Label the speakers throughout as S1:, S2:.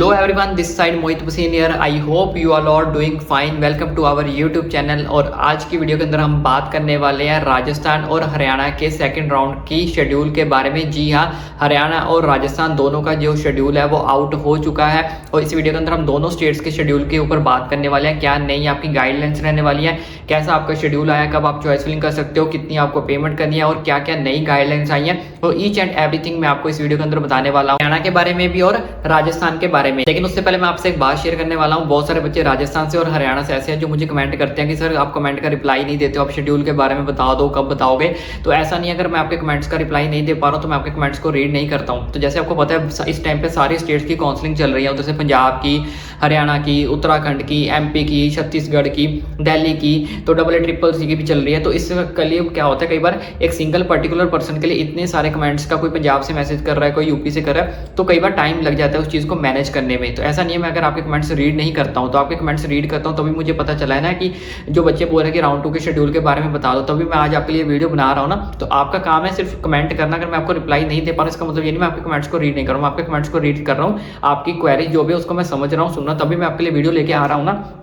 S1: Hello everyone, this side Mohit Hussain here. I hope you all are doing fine. Welcome to our YouTube channel. और आज की video के अंदर हम बात करने वाले हैं राजस्थान और हरियाणा के सेकंड राउंड की शेड्यूल के बारे में। जी हाँ, हरियाणा और राजस्थान दोनों का जो शेड्यूल है वो आउट हो चुका है और इस वीडियो के अंदर हम दोनों स्टेट्स के शेड्यूल के ऊपर बात करने वाले हैं। क्या नई आपकी गाइडलाइंस रहने वाली है, कैसा आपका शेड्यूल आया, कब आप चॉइस फिलिंग कर सकते हो, कितनी आपको पेमेंट करनी है और क्या क्या नई गाइडलाइंस आई हैं, तो ईच एंड एवरीथिंग मैं आपको इस वीडियो के अंदर बताने वाला हूँ, हरियाणा के बारे में भी और राजस्थान के बारे में। लेकिन उससे पहले मैं आपसे एक बात शेयर करने वाला हूँ। बहुत सारे बच्चे राजस्थान से और हरियाणा से ऐसे हैं जो मुझे कमेंट करते हैं कि सर आप कमेंट का रिप्लाई नहीं देते हो, आप शेड्यूल के बारे में बता दो, कब बताओगे। तो ऐसा नहीं है, अगर मैं आपके कमेंट्स का रिप्लाई नहीं दे पा रहा हूँ तो मैं आपके कमेंट्स को रीड नहीं करता हूँ। तो जैसे आपको पता है इस टाइम पे सारी स्टेट्स की काउंसलिंग चल रही है, उधर से पंजाब की, हरियाणा की, उत्तराखंड की, एमपी की, छत्तीसगढ़ की, दिल्ली की, तो डबल ट्रिपल सी की भी चल रही है। तो इसके लिए क्या होता है, कई बार एक सिंगल पर्टिकुलर पर्सन के लिए इतने सारे कमेंट्स का, कोई पंजाब से मैसेज कर रहा है, कोई यूपी से कर रहा है, तो कई बार टाइम लग जाता है उस चीज़ को मैनेज करने में। तो ऐसा नहीं है मैं अगर आपके कमेंट्स रीड नहीं करता हूँ, तो आपके कमेंट्स रीड करता हूँ तभी मुझे पता चला है ना कि जो बच्चे बोल रहे हैं कि राउंड 2 के शेड्यूल के बारे में बता दो, तभी मैं आज आपके लिए वीडियो बना रहा हूँ ना। तो आपका काम है सिर्फ कमेंट करना। अगर मैं आपको रिप्लाई नहीं दे पा रहा इसका मतलब ये नहीं मैं आपके कमेंट्स को रीड नहीं कर रहा हूँ, मैं आपके कमेंट्स को रीड कर रहा हूँ। आपकी क्वेरी जो भी है उसको मैं समझ रहा हूँ, सुन रहा हूँ, तभी मैं आपके लिए वीडियो लेके आ रहा हूँ ना।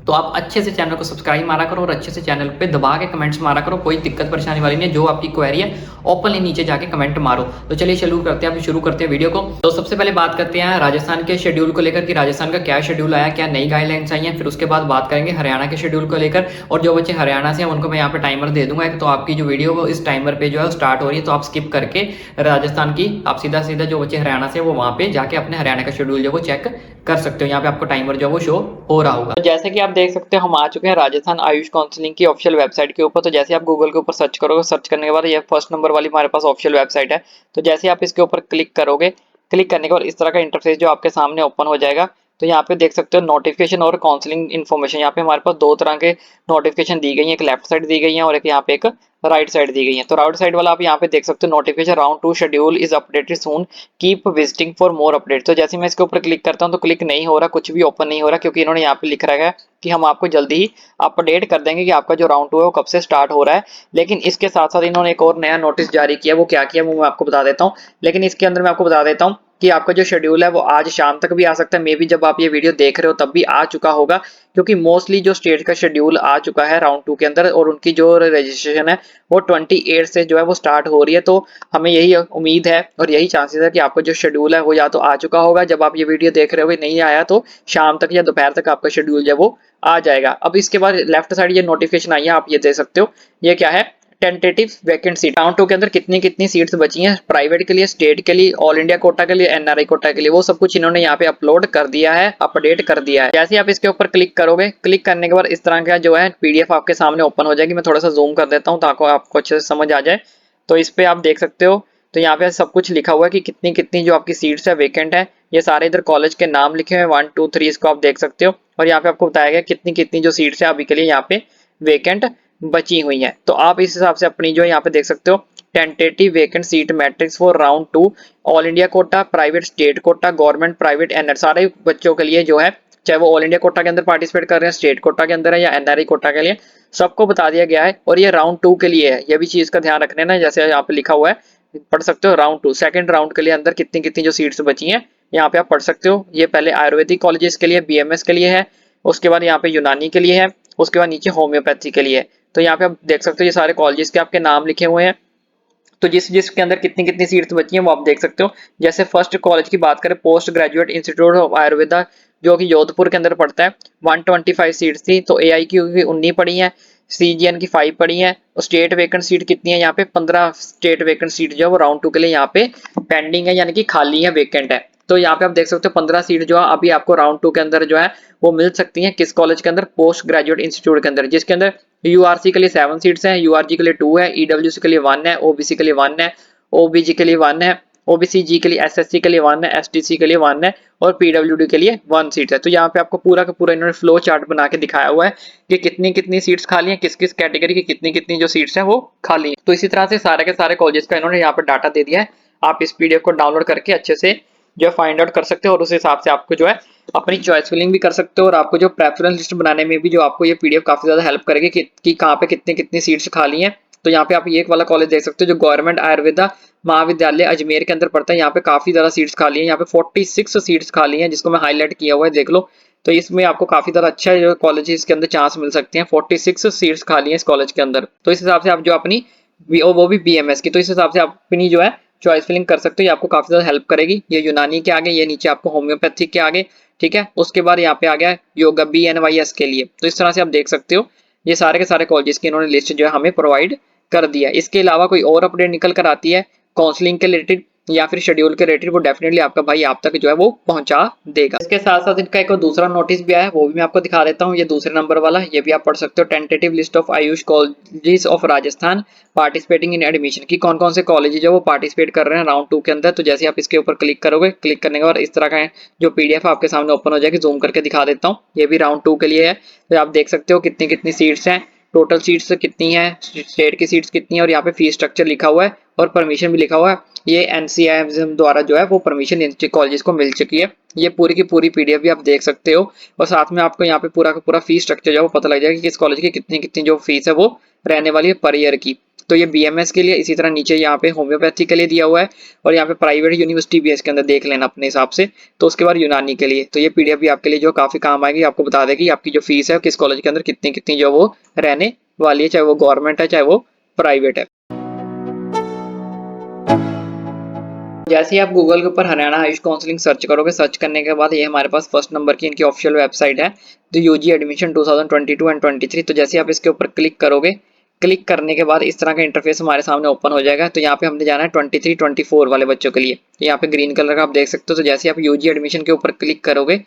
S1: तो आप अच्छे से चैनल को सब्सक्राइब मारा करो और अच्छे से चैनल पे दबा के कमेंट्स मारा करो। कोई दिक्कत परेशानी वाली नहीं है, जो आपकी क्वेरी है ओपनली नीचे जाके कमेंट मारो। तो चलिए शुरू करते हैं वीडियो को। तो सबसे पहले बात करते हैं राजस्थान के शेड्यूल को लेकर कि राजस्थान का क्या शेड्यूल आया, क्या नई गाइडलाइंस आई हैं। फिर उसके बाद बात करेंगे हरियाणा के शेड्यूल को लेकर। और जो बच्चे हरियाणा से हैं उनको मैं यहाँ पे टाइमर दे दूंगा, तो आपकी जो वीडियो वो इस टाइमर पे जो है स्टार्ट हो रही है, तो आप स्किप करके राजस्थान की आप सीधा सीधा जो बच्चे हरियाणा से वो वहाँ पे जाके अपने हरियाणा का शेड्यूल जो वो चेक कर सकते हो। यहाँ पे आपको टाइमर जो वो शो हो रहा होगा। तो जैसे कि आप देख सकते हो हम आ चुके हैं राजस्थान आयुष काउंसलिंग की ऑफिशियल वेबसाइट के ऊपर। तो जैसे आप गूगल के ऊपर सर्च करोगे, सर्च करने के बाद ये फर्स्ट नंबर वाली हमारे पास ऑफिशियल वेबसाइट है। तो जैसे आप इसके ऊपर क्लिक करोगे, क्लिक करने के बाद इस तरह का इंटरफेस जो आपके सामने ओपन हो जाएगा। तो यहाँ पे देख सकते हो नोटिफिकेशन और काउंसलिंग इन्फॉर्मेशन। यहाँ पे हमारे पास दो तरह के नोटिफिकेशन दी गई है, एक लेफ्ट साइड दी गई है और एक यहाँ पे एक राइट साइड दी गई है। तो राइट साइड वाला आप यहाँ पे देख सकते हो notification round 2 schedule is updated soon, keep visiting for more update. तो जैसे मैं इसके ऊपर क्लिक करता हूँ तो क्लिक नहीं हो रहा, कुछ भी ओपन नहीं हो रहा, क्योंकि इन्होंने यहाँ पे लिख रखा है कि हम आपको जल्दी ही अपडेट कर देंगे कि आपका जो राउंड 2 है वो कब से स्टार्ट हो रहा है। लेकिन इसके साथ साथ इन्होंने एक और नया नोटिस जारी किया, वो क्या किया वो मैं आपको बता देता हूँ। लेकिन इसके अंदर मैं आपको बता देता हूँ कि आपका जो शेड्यूल है वो आज शाम तक भी आ सकता है। मे बी जब आप ये वीडियो देख रहे हो तब भी आ चुका होगा, क्योंकि मोस्टली जो स्टेट का शेड्यूल आ चुका है राउंड 2 के अंदर और उनकी जो रजिस्ट्रेशन है वो 28 से जो है वो स्टार्ट हो रही है। तो हमें यही उम्मीद है और यही चांसेस है कि आपका जो शेड्यूल है वो या तो आ चुका होगा जब आप ये वीडियो देख रहे हो, नहीं आया तो शाम तक या दोपहर तक आपका शेड्यूल जो है वो आ जाएगा। अब इसके बाद लेफ्ट साइड ये नोटिफिकेशन आई है, आप ये देख सकते हो। ये क्या है, टेंटेटिव वैकेंट सीट। राउंड 2 के अंदर कितनी कितनी सीट्स बची हैं प्राइवेट के लिए, स्टेट के लिए, ऑल इंडिया कोटा के लिए, एनआरआई कोटा के लिए, वो सब कुछ इन्होंने यहाँ पे अपलोड कर दिया है, अपडेट कर दिया है। जैसे आप इसके ऊपर क्लिक करोगे, क्लिक करने के बाद इस तरह का जो है पीडीएफ आपके सामने ओपन हो जाएगी। मैं थोड़ा सा जूम कर देता हूँ ताकि आपको अच्छे से समझ आ जाए। तो इस पे आप देख सकते हो, तो यहाँ पे सब कुछ लिखा हुआ है कि कितनी कितनी जो आपकी सीट्स है वेकेंट है। ये सारे इधर कॉलेज के नाम लिखे हुए हैं 1 2 3, इसको आप देख सकते हो। और यहाँ पे आपको बताया गया कितनी कितनी जो सीट्स है अभी के लिए यहाँ पे वेकेंट बची हुई है। तो आप इस हिसाब से अपनी जो यहाँ पे देख सकते हो tentative vacant seat matrix for round 2, all India quota, private state quota, government private NR, सारे बच्चों के लिए जो है, चाहे वो ऑल इंडिया कोटा के अंदर पार्टिसिपेट कर रहे हैं, स्टेट कोटा के अंदर है या एनआरआई कोटा के लिए, सबको बता दिया गया है। और ये राउंड 2 के लिए है, ये भी चीज का ध्यान रखना है ना। जैसे यहाँ पे लिखा हुआ है, पढ़ सकते हो राउंड 2 सेकंड राउंड के लिए अंदर कितनी कितनी जो सीट्स बची हैं, यहाँ पे आप पढ़ सकते हो। ये पहले आयुर्वेदिक कॉलेजेस के लिए, बीएमएस के लिए है, उसके बाद यहाँ पे यूनानी के लिए है, उसके बाद नीचे होम्योपैथी के लिए। तो यहाँ पे आप देख सकते हो ये सारे कॉलेजेस के आपके नाम लिखे हुए हैं। तो जिसके अंदर कितनी कितनी सीट्स बची हैं वो आप देख सकते हो। जैसे फर्स्ट कॉलेज की बात करें, post graduate institute of Ayurveda, जो कि जोधपुर के अंदर पड़ता है, 125 सीट्स थी। तो एआई की 19 पड़ी है, सीजीएन की 5 पड़ी है। और स्टेट वेकेंट सीट कितनी है यहाँ पे, 15 स्टेट वेकेंट सीट जो है वो राउंड 2 के लिए यहाँ पे पेंडिंग है, यानी कि खाली है, वेकेंट है। तो यहाँ पे आप देख सकते हो 15 सीट जो है अभी आपको राउंड 2 के अंदर जो है वो मिल सकती हैं। किस कॉलेज के अंदर, पोस्ट ग्रेजुएट इंस्टीट्यूट के अंदर, जिसके अंदर यूआरसी के लिए 7 सीट्स हैं, यूआरजी के लिए 2 है, ईडब्ल्यूसी के लिए 1 है, ओबीसी के लिए 1 है, ओबीजी के लिए 1 है, ओबीसी जी के लिए, एसएससी के लिए 1 है, एसटीसी के लिए 1 है और पीडब्ल्यूडी के लिए 1 सीट है। तो यहाँ पे आपको पूरा का पूरा इन्होंने फ्लो चार्ट बना के दिखाया हुआ है कि कितनी कितनी सीट्स खाली हैं, किस किस कैटेगरी की कितनी कितनी जो सीट्स हैं वो खाली हैं। तो इसी तरह से सारे के सारे कॉलेजेस का इन्होंने यहाँ पे डाटा दे दिया है। आप इस पीडीएफ को डाउनलोड करके अच्छे से जो फाइंड आउट कर सकते हो और उस हिसाब से आपको जो है अपनी चॉइस फिलिंग भी कर सकते हो। और आपको जो प्रेफरेंस लिस्ट बनाने में भी जो आपको ये पीडीएफ काफी ज्यादा हेल्प करेगी कि कहाँ पे कितनी कितनी सीट्स खाली हैं तो यहाँ पे आप ये एक वाला कॉलेज देख सकते हो जो गवर्नमेंट आयुर्वेदा महाविद्यालय अजमेर के अंदर पड़ता है। यहाँ पे काफी ज्यादा सीट्स खाली है, यहाँ पे 46 सीट्स खाली हैं जिसको मैं हाईलाइट किया हुआ है, देख लो। तो इसमें आपको काफी ज्यादा अच्छा जो कॉलेज इसके अंदर चांस मिल सकते हैं। 46 सीट्स खाली हैं इस कॉलेज के अंदर। तो इस हिसाब से आप जो अपनी वो भी बीएमएस की, तो इस हिसाब से आप अपनी जो है चॉइस फिलिंग कर सकते हो। ये आपको काफी ज्यादा हेल्प करेगी। ये यूनानी के आगे, ये नीचे आपको होम्योपैथिक के आगे, ठीक है। उसके बाद यहाँ पे आ गया योगा BNYS के लिए। तो इस तरह से आप देख सकते हो ये सारे के सारे कॉलेजेस की इन्होंने लिस्ट जो है हमें प्रोवाइड कर दिया। इसके अलावा कोई और अपडेट निकल कर आती है काउंसलिंग के रिलेटेड या फिर शेड्यूल के रिलेटेड, वो डेफिनेटली आपका भाई आप तक जो है वो पहुंचा देगा। इसके साथ साथ इनका एक दूसरा नोटिस भी आया है, वो भी मैं आपको दिखा देता हूँ। ये दूसरे नंबर वाला, ये भी आप पढ़ सकते हो। Tentative list of Ayush colleges of Rajasthan participating in admission की, कौन कौन से कॉलेज जो वो पार्टिसिपेट कर रहे हैं राउंड 2 के अंदर। तो जैसे आप इसके ऊपर क्लिक करोगे, क्लिक करने के बाद इस तरह का जो PDF आपके सामने ओपन हो जाएगी। जूम करके दिखा देता हूँ, ये भी राउंड 2 के लिए है। तो आप देख सकते हो कितनी कितनी सीट्स हैं, टोटल सीट्स कितनी है, स्टेट की सीट्स कितनी है, और यहाँ पे फीस स्ट्रक्चर लिखा हुआ है और परमिशन भी लिखा हुआ है। ये NCIM द्वारा जो है वो परमिशन इन कॉलेजेस को मिल चुकी है। ये पूरी की पूरी PDF भी आप देख सकते हो, और साथ में आपको यहाँ पे पूरा का पूरा फीस स्ट्रक्चर जो है वो पता लग जाएगा कि किस कॉलेज की कितनी कितनी जो फीस है वो रहने वाली है पर ईयर की। तो ये BMS के लिए, इसी तरह नीचे यहाँ पे होम्योपैथी के लिए दिया हुआ है, और यहाँ पे प्राइवेट यूनिवर्सिटी भी है इसके अंदर, देख लेना अपने हिसाब से। तो उसके बाद यूनानी के लिए, तो ये PDF भी आपके लिए जो काफी काम आएगी, आपको बता देगी आपकी जो फीस है किस कॉलेज के अंदर कितनी कितनी जो वो रहने वाली है, चाहे वो गवर्नमेंट है चाहे वो प्राइवेट है। जैसे ही आप गूगल के ऊपर हरियाणा आयुष काउंसलिंग सर्च करोगे, सर्च करने के बाद ये हमारे पास फर्स्ट नंबर की इनकी ऑफिशियल वेबसाइट है, तो UG एडमिशन 2022 एंड 23। तो जैसे आप इसके ऊपर क्लिक करोगे, क्लिक करने के बाद इस तरह का इंटरफेस हमारे सामने ओपन हो जाएगा। तो यहाँ पे हमने जाना है 23-24 वाले बच्चों के लिए। तो यहाँ पे ग्रीन कलर का आप देख सकते हो। तो जैसे आप UG एडमिशन के ऊपर क्लिक करोगे,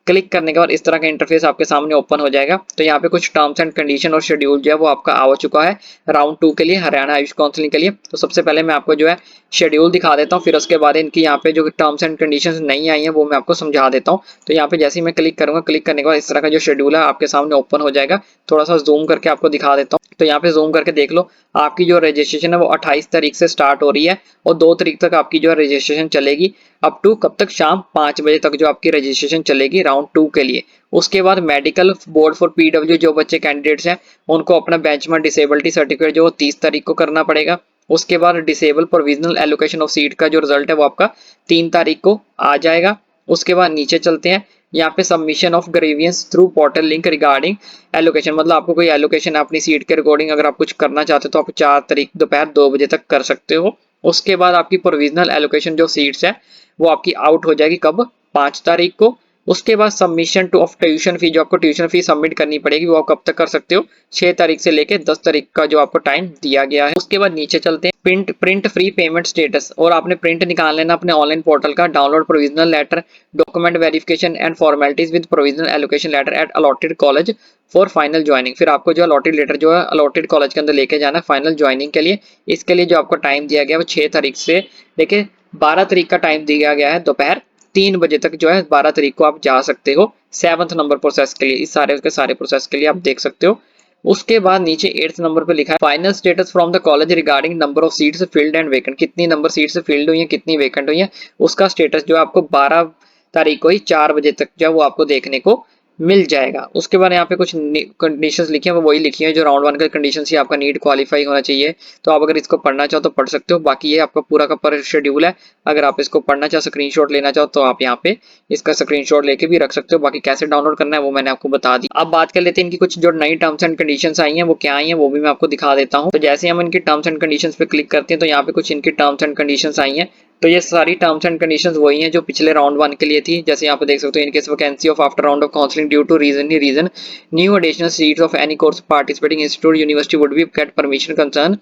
S1: क्लिक करने के बाद इस तरह का इंटरफेस आपके सामने ओपन हो जाएगा। तो यहाँ पे कुछ टर्म्स एंड कंडीशन और शेड्यूल जो है वो आपका आ चुका है राउंड 2 के लिए, हरियाणा आयुष काउंसलिंग के लिए। तो सबसे पहले मैं आपको जो है शेड्यूल दिखा देता हूँ, फिर उसके बाद इनकी यहाँ पे जो टर्म्स एंड कंडीशंस नहीं आई हैं वो मैं आपको समझा देता हूँ। तो यहाँ पे जैसे ही मैं क्लिक करूंगा, क्लिक करने के बाद इस तरह का जो शेड्यूल है आपके सामने ओपन हो जाएगा। थोड़ा सा जूम करके आपको दिखा देता हूँ। तो यहाँ पे जूम करके देख लो, आपकी जो रजिस्ट्रेशन है वो 28 तारीख से स्टार्ट हो रही है, और 2 तारीख तक आपकी जो है रजिस्ट्रेशन चलेगी। अप टू कब तक, शाम 5 बजे तक जो आपकी रजिस्ट्रेशन चलेगी राउंड 2 के लिए। उसके बाद मेडिकल बोर्ड फॉर PW जो बच्चे कैंडिडेट्स हैं उनको अपना बेंचमार्क डिसेबिलिटी सर्टिफिकेट जो 30 तारीख को करना पड़ेगा। उसके बाद disable provisional allocation of seat का जो रिजल्ट है वो आपका 3 तारीख को आ जाएगा। उसके बाद नीचे चलते हैं, यहाँ पे submission of grievance through portal link regarding allocation, मतलब आपको कोई एलोकेशन अपनी सीट के रिकॉर्डिंग अगर आप कुछ करना चाहते हो तो आप 4 तारीख दोपहर 2 बजे तक कर सकते हो। उसके बाद आपकी प्रोविजनल एलोकेशन जो सीट्स है वो आपकी आउट हो जाएगी कब, 5 तारीख को। उसके बाद submission two of tuition fee, जो आपको ट्यूशन फी सबमिट करनी पड़ेगी वो आप कब तक कर सकते हो, 6 तारीख से लेके 10 तारीख का जो आपको टाइम दिया गया है। उसके बाद नीचे चलते हैं, प्रिंट फ्री पेमेंट स्टेटस, और आपने प्रिंट निकाल लेना अपने ऑनलाइन पोर्टल का, download provisional letter, document verification and formalities with provisional allocation letter at allotted college for final joining. फिर आपको जो अलॉटेड लेटर जो है अलॉटेड कॉलेज के अंदर लेके जाना है फाइनल ज्वाइनिंग के लिए। इसके लिए जो आपको टाइम दिया गया है वो 6 तारीख से लेके 12 तारीख का टाइम दिया गया है, दोपहर 3 बजे तक जो है 12 तारीख को आप जा सकते हो 7th नंबर प्रोसेस के लिए। इस सारे के सारे प्रोसेस के लिए आप देख सकते हो। उसके बाद नीचे 8th नंबर पे लिखा है final status from the college regarding number of seats filled and vacant, कितनी नंबर सीट्स फिल्ड हुई है कितनी वेकेंट हुई है, उसका स्टेटस जो है आपको 12 तारीख को ही 4 बजे तक जो है वो आपको देखने को मिल जाएगा। उसके बाद यहाँ पे कुछ कंडीशंस लिखी है, वो वही लिखी है जो राउंड 1 के कंडीशंस ही, आपका नीट क्वालिफाई होना चाहिए। तो आप अगर इसको पढ़ना चाहो तो पढ़ सकते हो, बाकी ये आपका पूरा का पूरा शेड्यूल है। अगर आप इसको पढ़ना चाहो, स्क्रीनशॉट लेना चाहो तो आप यहाँ पे इसका स्क्रीनशॉट लेके भी रख सकते हो। बाकी कैसे डाउनलोड करना है वो मैंने आपको बता दी। अब बात कर लेते हैं इनकी कुछ जो नई टर्म्स एंड कंडीशंस आई हैं वो क्या आई हैं, वो भी मैं आपको दिखा देता हूँ। तो जैसे हम इनकी टर्म्स एंड कंडीशंस पे क्लिक करते हैं तो यहाँ पे कुछ इनकी टर्म्स एंड कंडीशंस आई हैं। तो ये सारी टर्म्स एंड कंडीशंस वही हैं जो पिछले राउंड 1 के लिए थी। जैसे यहाँ पे देख सकते हो, in case vacancy of after round of counselling due to reason new additional seats of any course participating institute university would be get permission concern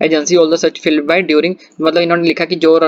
S1: agency all the such filled by during, मतलब इन्होंने लिखा कि जो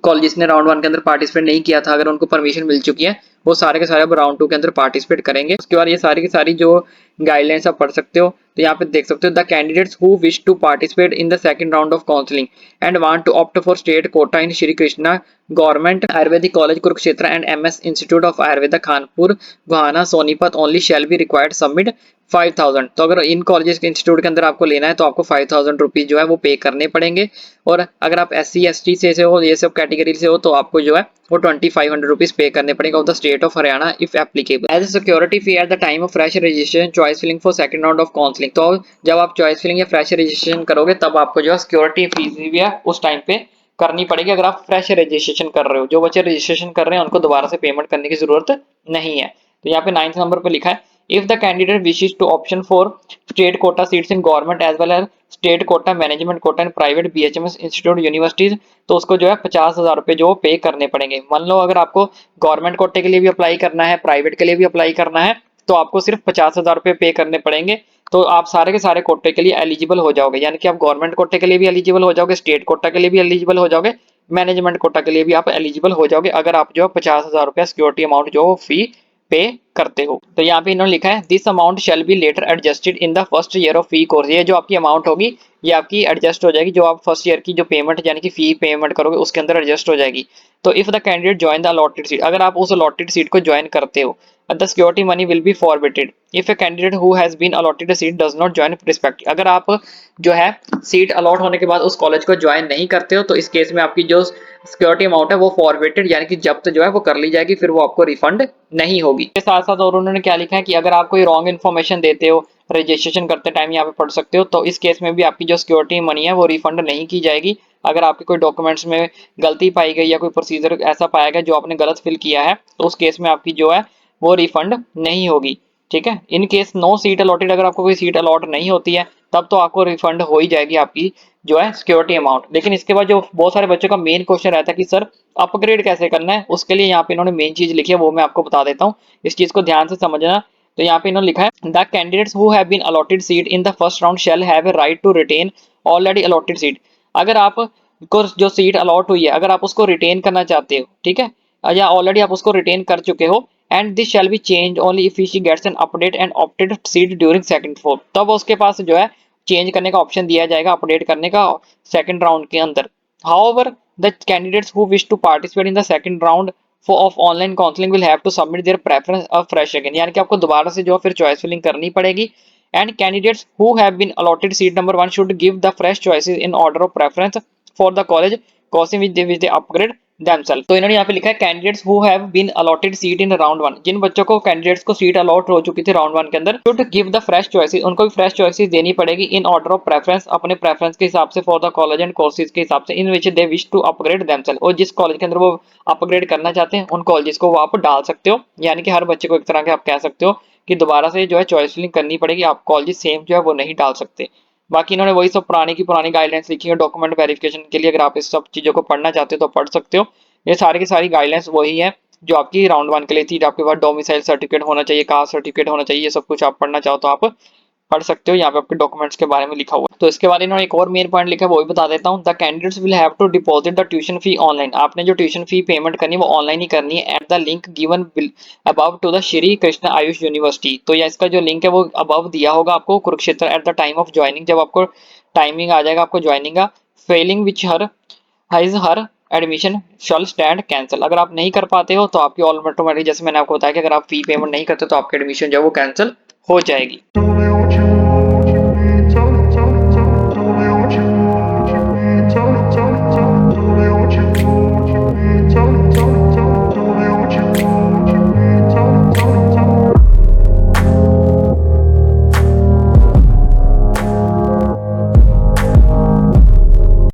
S1: college ने round 1 के अंदर participate नहीं किया था, अगर उनको परमिशन मिल चुकी है वो सारे के सारे अब राउंड 2 के अंदर पार्टिसिपेट करेंगे। उसके बाद ये सारी की सारी जो गाइडलाइंस आप पढ़ सकते हो। तो यहाँ पे देख सकते हो, the candidates who wish to participate in the second round of counselling and want to opt for state quota in Shri Krishna government Ayurvedic college Kurukshetra and MS institute of Ayurveda Kanpur Gohana Sonipat only shall be required submit 5000। तो अगर इन colleges के institute के अंदर आपको लेना है तो आपको 5000 रुपीज जो है वो पे करने पड़ेंगे। और अगर आप SC ST से हो, ये सब कैटेगरी से हो, तो आपको जो है वो 2500 रुपीज पे करने पड़ेगा of the state of Haryana if applicable as a security fee at the time of fresh registration choice filling for second round of counselling. तो जब आप चॉइस फिलिंग या फ्रेश रजिस्ट्रेशन करोगे तब आपको जो है सिक्योरिटी फीस भी है उस टाइम पे करनी पड़ेगी। अगर आप फ्रेश रजिस्ट्रेशन कर रहे हो, जो बच्चे रजिस्ट्रेशन कर रहे हैं उनको दोबारा से पेमेंट करने की जरूरत नहीं है। तो यहाँ पे 9th नंबर पे लिखा है if the candidate wishes to option for state quota seats in government as well as state quota management quota and private BHMS institute universities, तो उसको जो है 50,000 रुपए जो पे करने पड़ेंगे। मान लो अगर आपको गवर्नमेंट कोटे के लिए भी अप्लाई करना है, प्राइवेट के लिए भी अप्लाई करना है, तो आपको सिर्फ 50,000 रुपए पे करने पड़ेंगे। तो आप सारे के सारे कोटे के लिए एलिजिबल हो जाओगे, यानी कि आप गवर्नमेंट कोटे के लिए भी एलिजिबल हो जाओगे, स्टेट कोटा के लिए भी एलिजिबल हो जाओगे, मैनेजमेंट कोटा के लिए भी आप एलिजिबल हो जाओगे अगर आप जो 50,000 रुपया सिक्योरिटी अमाउंट जो फी पे करते हो। तो यहाँ पे इन्होंने लिखा है this amount shall be later adjusted in the first year of fee course. ये जो आपकी अमाउंट होगी ये आपकी एडजस्ट हो जाएगी, जो आप फर्स्ट ईयर की जो पेमेंट यानी कि फी पेमेंट करोगे उसके अंदर एडजस्ट हो जाएगी। तो if the candidate join the allotted seat, अगर आप उस अलॉटेड सीट को ज्वाइन करते हो, the security money will be forwarded if a candidate who has been allotted seat does not join respect. अगर आप जो है सीट अलॉट होने के बाद उस कॉलेज को ज्वाइन नहीं करते हो तो इस केस में आपकी जो सिक्योरिटी अमाउंट है वो फॉरवर्टेड यानी कि जब्त जो है वो कर ली जाएगी, फिर वो आपको रिफंड नहीं होगी। इसके साथ साथ और उन्होंने क्या लिखा है कि अगर आप कोई रॉन्ग इन्फॉर्मेशन देते हो रजिस्ट्रेशन करते टाइम, यहाँ पे पढ़ सकते हो, तो इस केस में भी आपकी जो सिक्योरिटी मनी है वो रिफंड नहीं की जाएगी। अगर आपके कोई डॉक्यूमेंट्स में गलती पाई गई या कोई प्रोसीजर ऐसा पाया गया जो आपने गलत फिल किया है, तो उस केस में आपकी जो है वो रिफंड नहीं होगी। ठीक है, in case no seat allotted, अगर आपको कोई सीट अलॉट नहीं होती है तब तो आपको रिफंड हो ही जाएगी आपकी जो है सिक्योरिटी अमाउंट। लेकिन इसके बाद जो बहुत सारे बच्चों का मेन क्वेश्चन रहता है कि सर अपग्रेड कैसे करना है, उसके लिए यहाँ पे इन्होंने मेन चीज लिखी है वो मैं आपको बता देता हूँ, इस चीज को ध्यान से समझना। तो यहाँ पे इन्होंने लिखा है the candidates who have been allotted seat in the first round shall have a right to retain already allotted seat. अगर आप को जो सीट अलॉट हुई है अगर आप उसको रिटेन करना चाहते हो, ठीक है, या ऑलरेडी आप उसको रिटेन कर चुके हो, and this shall be change only if she gets an update and opted seat during second four, तब उसके पास जो है चेंज करने का ऑप्शन दिया जाएगा, अपडेट करने का सेकंड राउंड के अंदर। However the candidates who wish to participate in the second round of online counselling will have to submit their preference fresh again, यानी कि आपको दोबारा से जो फिर चॉइस फिलिंग करनी पड़ेगी। And candidates who have been allotted seat number 1 should give the fresh choices in order of preference for the college coursing which they upgrade themselves। तो इन्होंने यहाँ पे लिखा है candidates who have been allotted seat in round 1, जिन बच्चों को candidates को सीट अलॉट हो चुकी थी राउंड 1 के अंदर, should give the fresh choices, उनको भी फ्रेश चॉइसेस देनी पड़ेगी इन ऑर्डर ऑफ प्रेफरेंस, अपने प्रेफरेंस के हिसाब से, for the college and courses के हिसाब से, in which they wish to upgrade themselves, और जिस कॉलेज के अंदर वो अपग्रेड करना चाहते हैं उन कॉलेजेस को वो आप डाल सकते हो। यानी कि हर बच्चे को एक तरह के आप कह सकते हो कि दोबारा से जो है चॉइस फिलिंग करनी पड़ेगी, आप कॉलेज सेम जो है वो नहीं डाल सकते। बाकी इन्होंने वही सब पुरानी की पुरानी गाइडलाइंस लिखी है डॉक्यूमेंट वेरिफिकेशन के लिए, अगर आप इस सब चीजों को पढ़ना चाहते हो तो पढ़ सकते हो। ये सारी की सारी गाइडलाइंस वही है जो आपकी राउंड 1 के लिए थी। आपके पास डोमिसाइल सर्टिफिकेट होना चाहिए, कास्ट सर्टिफिकेट होना चाहिए, ये सब कुछ आप पढ़ना चाहो तो आप पढ़ सकते हो, यहाँ पे आपके डॉक्यूमेंट्स के बारे में लिखा हुआ है। तो इसके बाद इन्होंने एक और मेन पॉइंट लिखा है वो भी बता देता हूँ। The candidates will have to deposit the tuition fee online, आपने जो ट्यूशन फी पेमेंट करनी है वो ऑनलाइन ही करनी है at the link given above to the Shri Krishna Ayush university. तो इसका जो लिंक है वो अबव दिया होगा आपको Kurukshetra eight the time of joining, जब आपको टाइमिंग आ जाएगा आपको ज्वाइनिंग का, फेलिंग विच हर एडमिशन शॉल स्टैंड कैंसिल। अगर आप नहीं कर पाते हो तो आपकी ऑटोमेटिक, जैसे मैंने आपको बताया कि अगर आप फी पेमेंट नहीं करते तो आपकी एडमिशन जो है वो कैंसिल हो जाएगी।